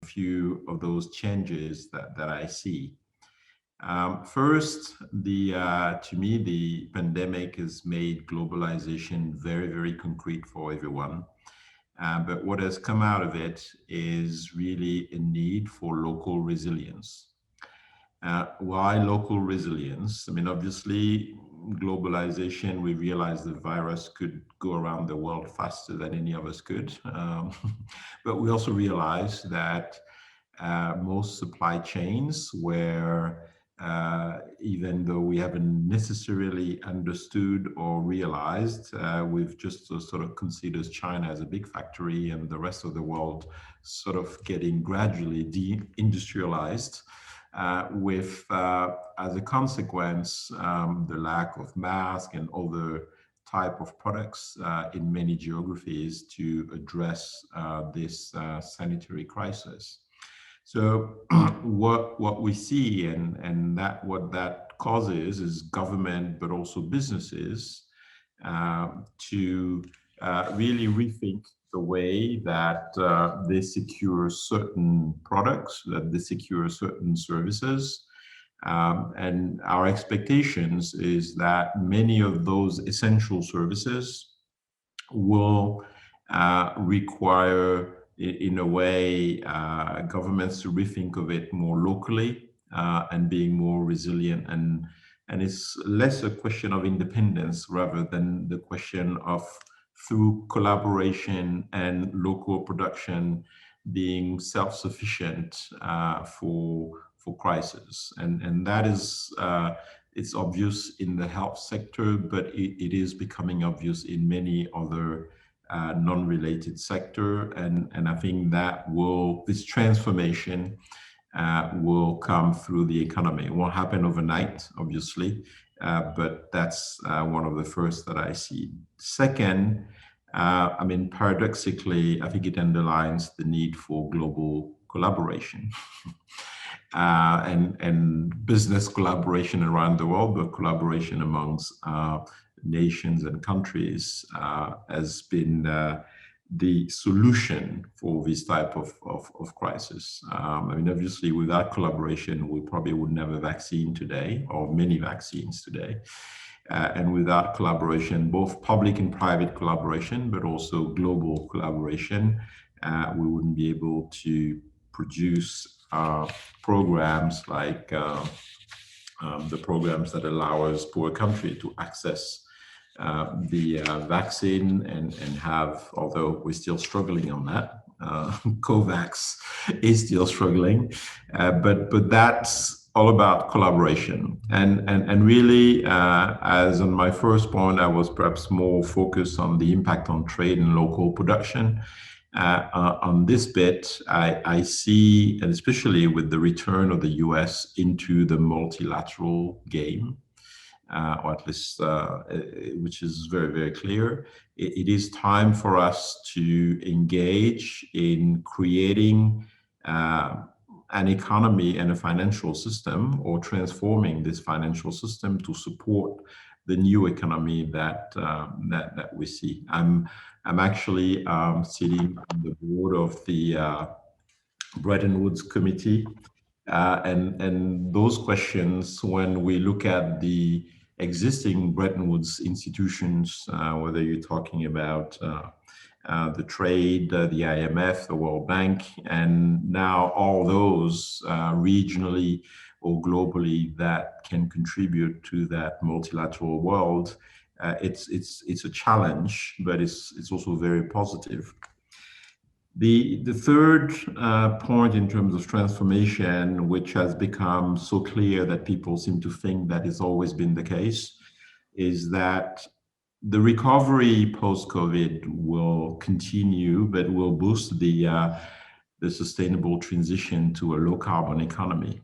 few of those changes that I see. First, to me, the pandemic has made globalization very, very concrete for everyone. But what has come out of it is really a need for local resilience. Why local resilience? I mean, obviously, globalization, we realized the virus could go around the world faster than any of us could. But we also realized that most supply chains were, even though we haven't necessarily understood or realized, we've just sort of considered China as a big factory and the rest of the world sort of getting gradually de-industrialized. With, as a consequence, the lack of masks and other type of products in many geographies to address this sanitary crisis. So what we see and that what that causes is government, but also businesses to really rethink the way that they secure certain products, that they secure certain services. And our expectations is that many of those essential services will require, in a way, governments to rethink of it more locally and being more resilient. And it's less a question of independence rather than the question of, through collaboration and local production, being self-sufficient for crisis. And that is, it's obvious in the health sector, but it is becoming obvious in many other non-related sector. And I think that this transformation will come through the economy. It won't happen overnight, obviously, but that's one of the first that I see. Second, I mean, paradoxically, I think it underlines the need for global collaboration and business collaboration around the world, but collaboration amongst nations and countries has been the solution for this type of crisis. I mean, obviously, without collaboration, we probably wouldn't have a vaccine today or many vaccines today. And without collaboration, both public and private collaboration, but also global collaboration, we wouldn't be able to produce programs like the programs that allow us, poor country, to access the vaccine and have, although we're still struggling on that, COVAX is still struggling, but that's all about collaboration. And really, as on my first point, I was perhaps more focused on the impact on trade and local production. On this bit, I see, and especially with the return of the US into the multilateral game, or at least, which is very, very clear, it is time for us to engage in creating an economy and a financial system, or transforming this financial system to support the new economy that we see. I'm actually sitting on the board of the Bretton Woods Committee, and those questions, when we look at the existing Bretton Woods institutions, whether you're talking about the trade, the IMF, the World Bank, and now all those regionally or globally that can contribute to that multilateral world, it's a challenge, but it's also very positive. The third point in terms of transformation, which has become so clear that people seem to think that it's always been the case, is that the recovery post-COVID will continue, but will boost the sustainable transition to a low-carbon economy.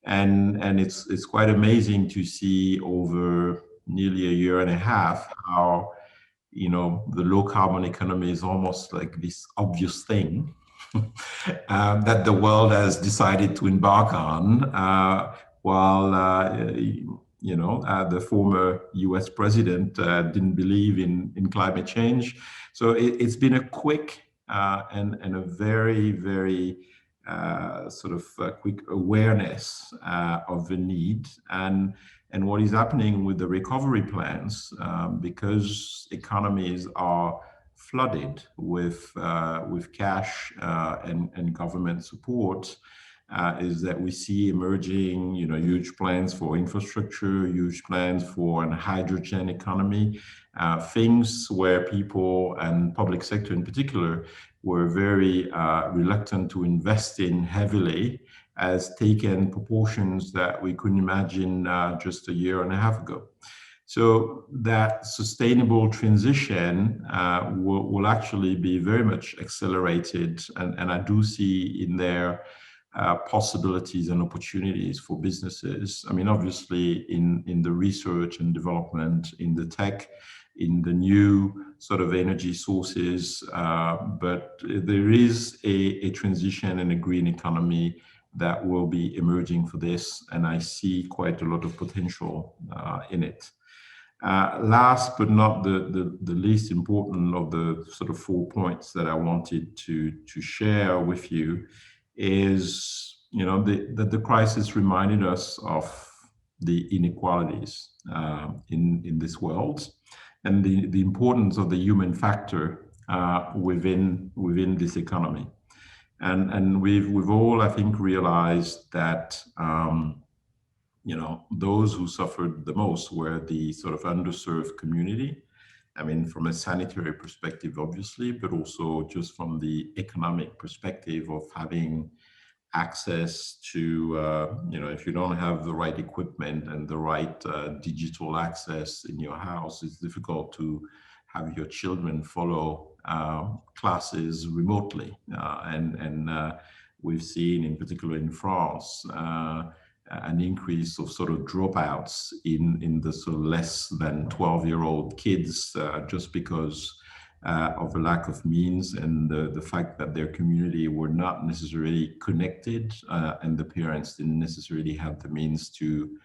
And it's quite amazing to see over nearly a year and a half how, you know, the low-carbon economy is almost like this obvious thing that the world has decided to embark on, while you know, the former US president didn't believe in climate change. So it's been a quick and a very, very quick awareness of the need and what is happening with the recovery plans, because economies are flooded with cash and government support. Is that we see emerging, huge plans for infrastructure, huge plans for a hydrogen economy, things where people and public sector in particular were very reluctant to invest in heavily, has taken proportions that we couldn't imagine just a year and a half ago. So that sustainable transition will actually be very much accelerated, and I do see in there possibilities and opportunities for businesses. I mean, obviously in the research and development, in the tech, in the new sort of energy sources, but there is a transition and a green economy that will be emerging for this, and I see quite a lot of potential in it. Last but not the least important of the sort of 4 points that I wanted to share with you is, the crisis reminded us of the inequalities in this world, and the importance of the human factor within this economy. And we've all, I think, realized that those who suffered the most were the sort of underserved community. I mean, from a sanitary perspective, obviously, but also just from the economic perspective of having access to, if you don't have the right equipment and the right digital access in your house, it's difficult to have your children follow classes remotely. And we've seen, in particular in France, an increase of sort of dropouts in the sort of less than 12-year-old kids just because of a lack of means and the fact that their community were not necessarily connected, and the parents didn't necessarily have the means to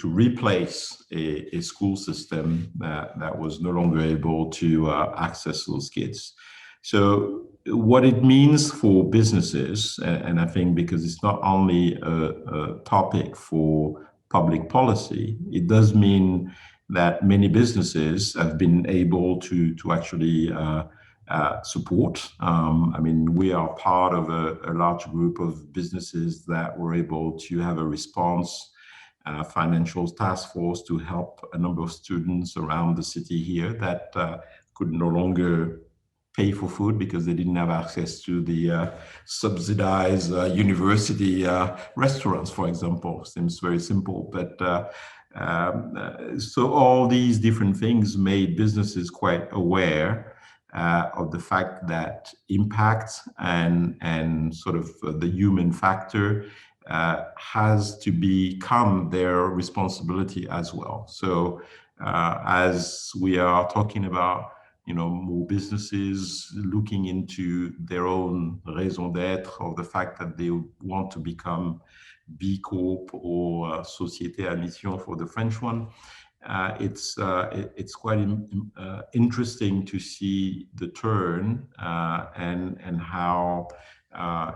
replace a school system that was no longer able to access those kids. So what it means for businesses, and I think because it's not only a topic for public policy, it does mean that many businesses have been able to actually support. I mean, we are part of a large group of businesses that were able to have a response financial task force to help a number of students around the city here that could no longer pay for food because they didn't have access to the subsidized university restaurants, for example. Seems very simple, but so all these different things made businesses quite aware of the fact that impact and sort of the human factor has to become their responsibility as well. So as we are talking about, more businesses looking into their own raison d'être, or the fact that they want to become B Corp or Société à Mission for the French one, it's quite interesting to see the turn and how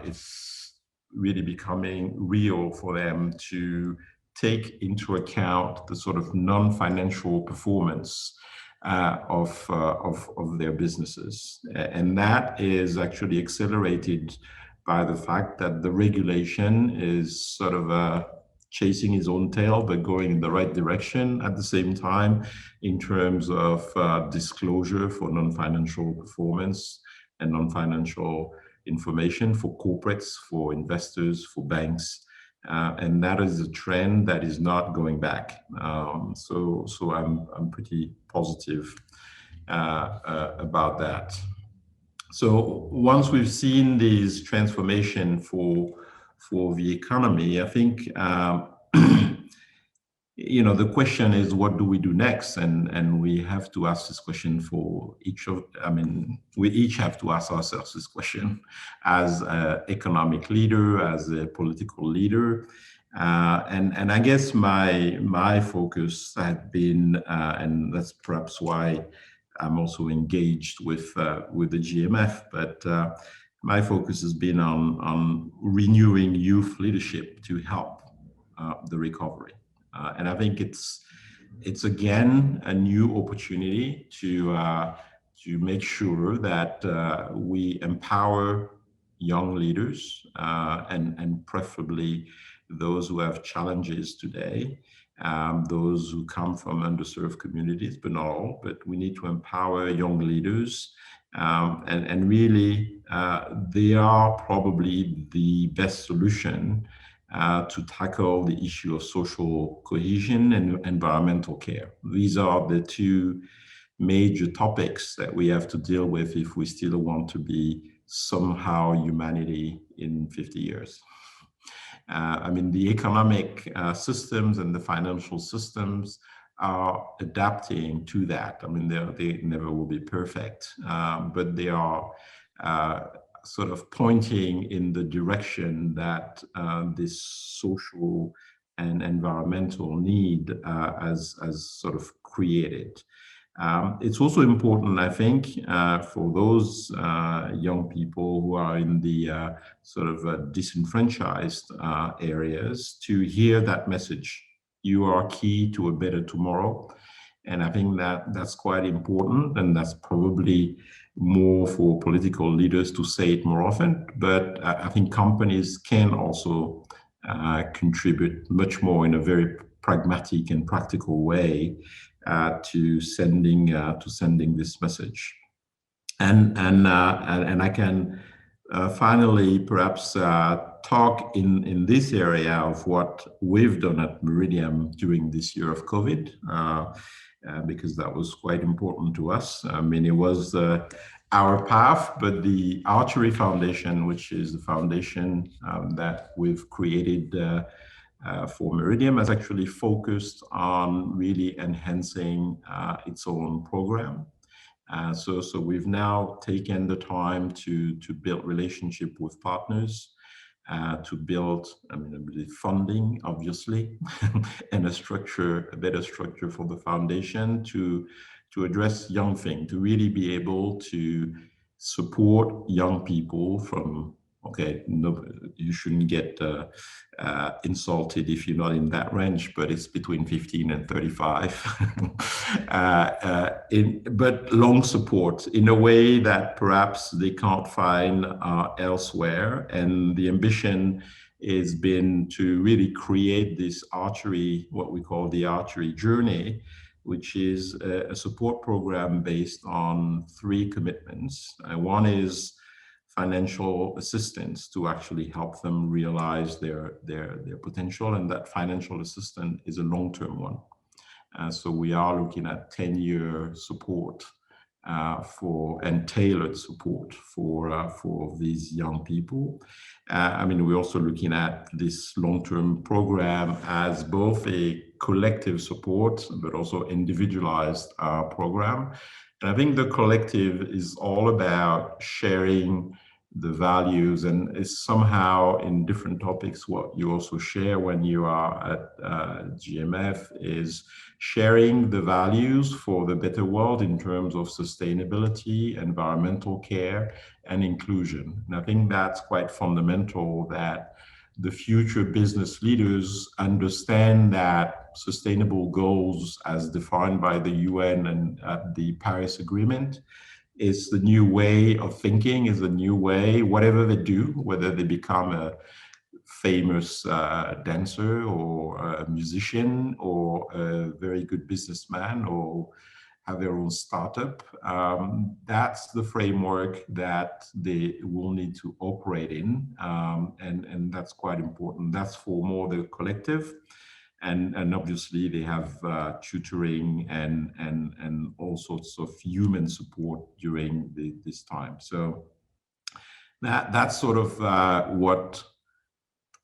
it's really becoming real for them to take into account the sort of non-financial performance of their businesses. And that is actually accelerated by the fact that the regulation is sort of chasing its own tail, but going in the right direction at the same time in terms of disclosure for non-financial performance and non-financial information for corporates, for investors, for banks. And that is a trend that is not going back. So I'm pretty positive about that. So once we've seen this transformation for the economy, I think the question is, what do we do next? And we have to ask this question for we each have to ask ourselves this question as an economic leader, as a political leader. And I guess my focus had been, and that's perhaps why I'm also engaged with the GMF, but my focus has been on renewing youth leadership to help the recovery. And I think it's again a new opportunity to make sure that we empower young leaders and preferably those who have challenges today, those who come from underserved communities, but not all. But we need to empower young leaders, and really they are probably the best solution to tackle the issue of social cohesion and environmental care. These are the two major topics that we have to deal with if we still want to be somehow humanity in 50 years. I mean, the economic systems and the financial systems are adapting to that. I mean, they never will be perfect, but they are sort of pointing in the direction that this social and environmental need has sort of created. It's also important, I think, for those young people who are in the sort of disenfranchised areas to hear that message. You are key to a better tomorrow. And I think that that's quite important, and that's probably more for political leaders to say it more often. But I think companies can also contribute much more in a very pragmatic and practical way to sending this message. And I can finally perhaps talk in this area of what we've done at Meridiam during this year of COVID, because that was quite important to us. I mean, it was our path, but the Archery Foundation, which is the foundation that we've created for Meridiam, has actually focused on really enhancing its own program. So we've now taken the time to build relationship with partners, to build, I mean, the funding, obviously, and a better structure for the foundation to address young things, to really be able to support young people from, okay, no, you shouldn't get insulted if you're not in that range, but it's between 15 and 35. But long support in a way that perhaps they can't find elsewhere. And the ambition has been to really create this archery, what we call the archery journey, which is a support program based on three commitments. One is financial assistance to actually help them realize their potential, and that financial assistance is a long-term one. So we are looking at 10-year support and tailored support for these young people. I mean, we're also looking at this long-term program as both a collective support, but also individualized program. And I think the collective is all about sharing the values, and is somehow in different topics what you also share when you are at GMF is sharing the values for the better world in terms of sustainability, environmental care, and inclusion. And I think that's quite fundamental, that the future business leaders understand that sustainable goals as defined by the UN and the Paris Agreement is the new way of thinking, is the new way, whatever they do, whether they become a famous dancer or a musician or a very good businessman or have their own startup. That's the framework that they will need to operate in, and that's quite important. That's for more the collective. And obviously they have tutoring and all sorts of human support during this time. So that's sort of what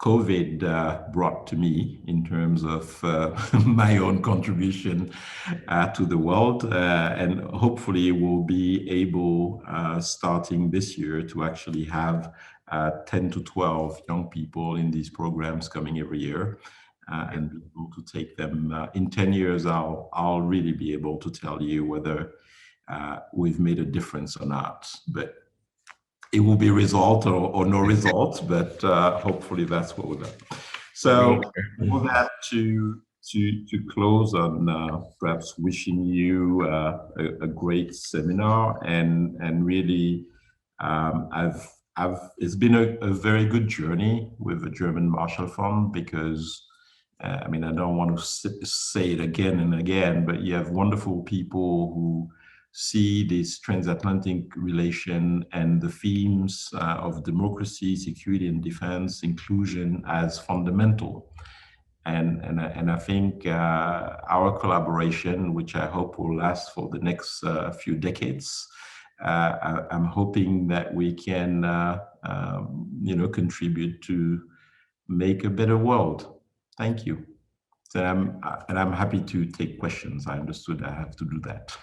COVID brought to me in terms of my own contribution to the world, and hopefully we'll be able, starting this year, to actually have 10 to 12 young people in these programs coming every year. And be able to take them in 10 years. I'll really be able to tell you whether we've made a difference or not. But it will be result or no result, but hopefully that's what we're going. So for that to close on, perhaps wishing you a great seminar, and really it's been a very good journey with the German Marshall Fund, because I mean, I don't want to say it again and again, but you have wonderful people who see this transatlantic relation and the themes of democracy, security and defense, inclusion as fundamental. And I think our collaboration, which I hope will last for the next few decades, I'm hoping that we can, contribute to make a better world. Thank you. So I'm happy to take questions. I understood I have to do that.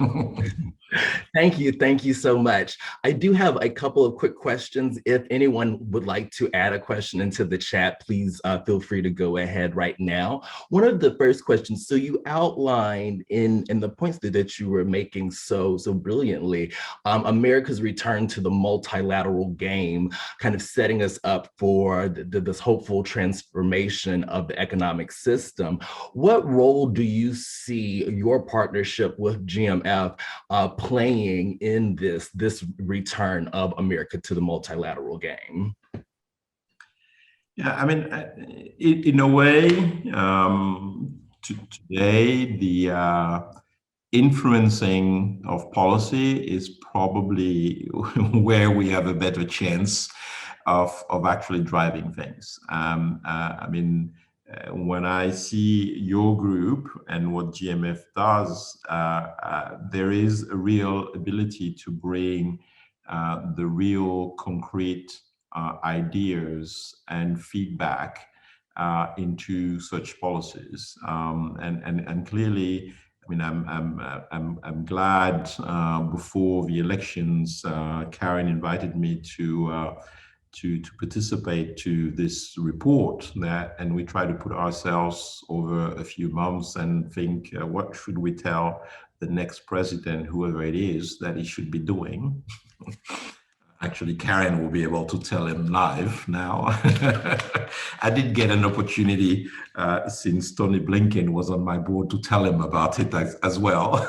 Thank you so much. I do have a couple of quick questions. If anyone would like to add a question into the chat, please feel free to go ahead right now. One of the first questions, so you outlined in the points that you were making so brilliantly, America's return to the multilateral game, kind of setting us up for this hopeful transformation of the economic system. What role do you see your partnership with GMF playing in this return of America to the multilateral game? Yeah, I mean, in a way, today the influencing of policy is probably where we have a better chance of actually driving things. I mean, when I see your group and what GMF does, there is a real ability to bring the real concrete ideas and feedback into such policies. And clearly, I mean, I'm glad before the elections, Karen invited me to participate to this report, and we try to put ourselves over a few months and think, what should we tell the next president, whoever it is, that he should be doing? Actually, Karen will be able to tell him live now. I did get an opportunity since Tony Blinken was on my board to tell him about it as well.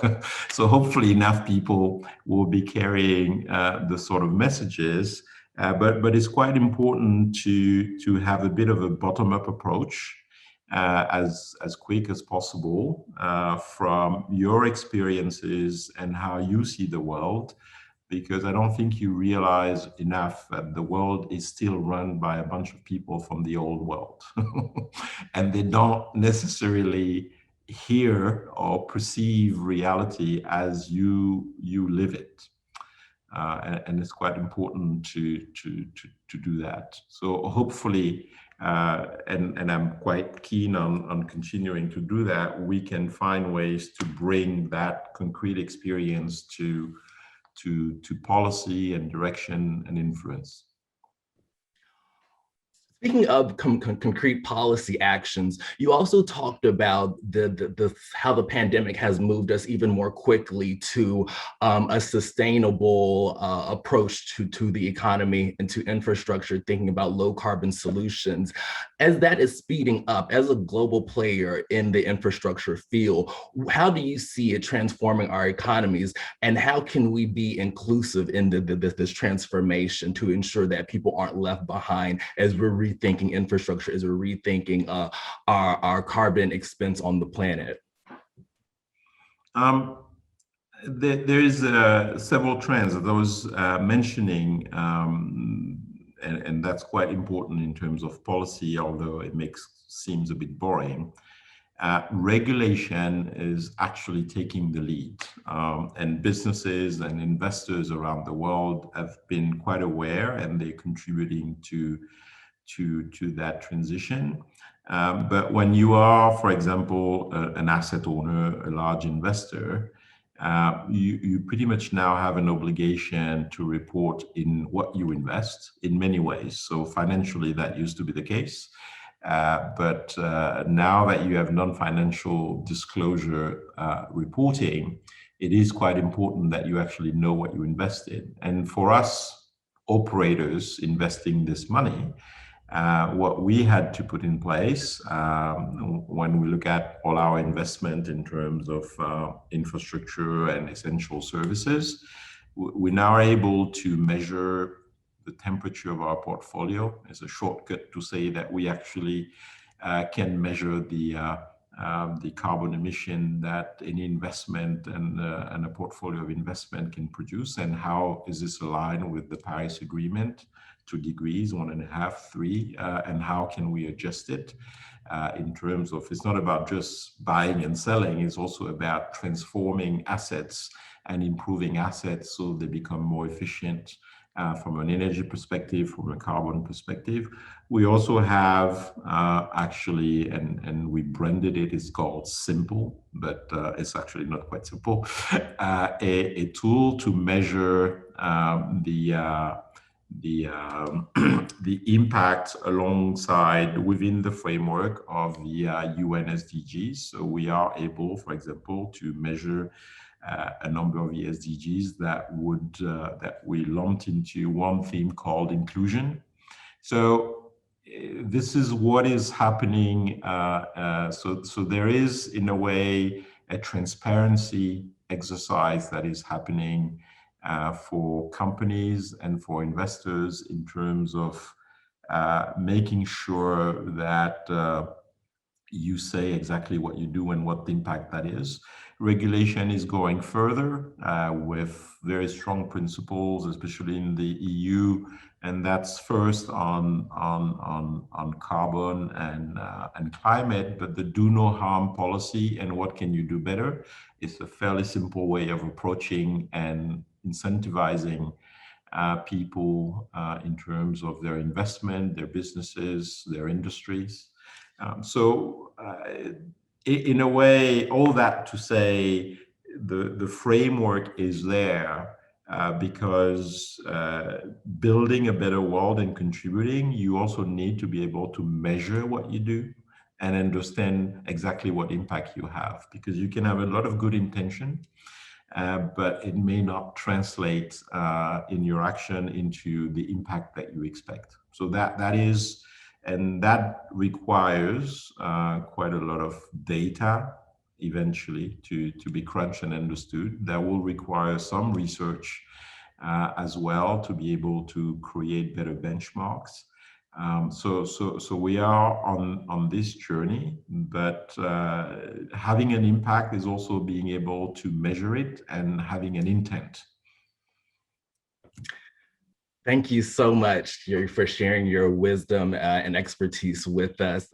So hopefully enough people will be carrying the sort of messages. But it's quite important to have a bit of a bottom-up approach as quick as possible from your experiences and how you see the world, because I don't think you realize enough that the world is still run by a bunch of people from the old world. And they don't necessarily hear or perceive reality as you live it. And it's quite important to do that. So hopefully, and I'm quite keen on continuing to do that, we can find ways to bring that concrete experience to policy and direction and influence. Speaking of concrete policy actions, you also talked about how the pandemic has moved us even more quickly to a sustainable approach to the economy and to infrastructure, thinking about low carbon solutions. As that is speeding up, as a global player in the infrastructure field, how do you see it transforming our economies, and how can we be inclusive in this transformation to ensure that people aren't left behind as we're rethinking infrastructure, as we're rethinking our carbon expense on the planet? There is several trends that I was mentioning, and that's quite important in terms of policy, although it seems a bit boring. Regulation is actually taking the lead, and businesses and investors around the world have been quite aware, and they're contributing to that transition. But when you are, for example, an asset owner, a large investor, you pretty much now have an obligation to report in what you invest in many ways. So financially, that used to be the case. But now that you have non-financial disclosure reporting, it is quite important that you actually know what you invest in. And for us operators investing this money, what we had to put in place when we look at all our investment in terms of infrastructure and essential services, we now are able to measure the temperature of our portfolio. As a shortcut to say that we actually can measure the carbon emission that any investment and a portfolio of investment can produce, and how is this aligned with the Paris Agreement, 2 degrees, 1.5, 3, and how can we adjust it in terms of, it's not about just buying and selling, it's also about transforming assets and improving assets so they become more efficient from an energy perspective, from a carbon perspective. We also have actually, and we branded it, it's called Simple, but it's actually not quite simple, a tool to measure the impact alongside within the framework of the UN SDGs. So we are able, for example, to measure a number of the SDGs that we lumped into one theme called inclusion. So this is what is happening. So there is, in a way, a transparency exercise that is happening for companies and for investors in terms of making sure that you say exactly what you do and what the impact that is. Regulation is going further with very strong principles, especially in the EU, and that's first on carbon and climate. But the do no harm policy and what can you do better is a fairly simple way of approaching and incentivizing people in terms of their investment, their businesses, their industries. In a way, all that to say, the framework is there because building a better world and contributing, you also need to be able to measure what you do and understand exactly what impact you have, because you can have a lot of good intention, but it may not translate in your action into the impact that you expect. So that is, and that requires quite a lot of data eventually to be crunched and understood. That will require some research as well to be able to create better benchmarks. So we are on this journey, but having an impact is also being able to measure it and having an intent. Thank you so much, Thierry, for sharing your wisdom and expertise with us.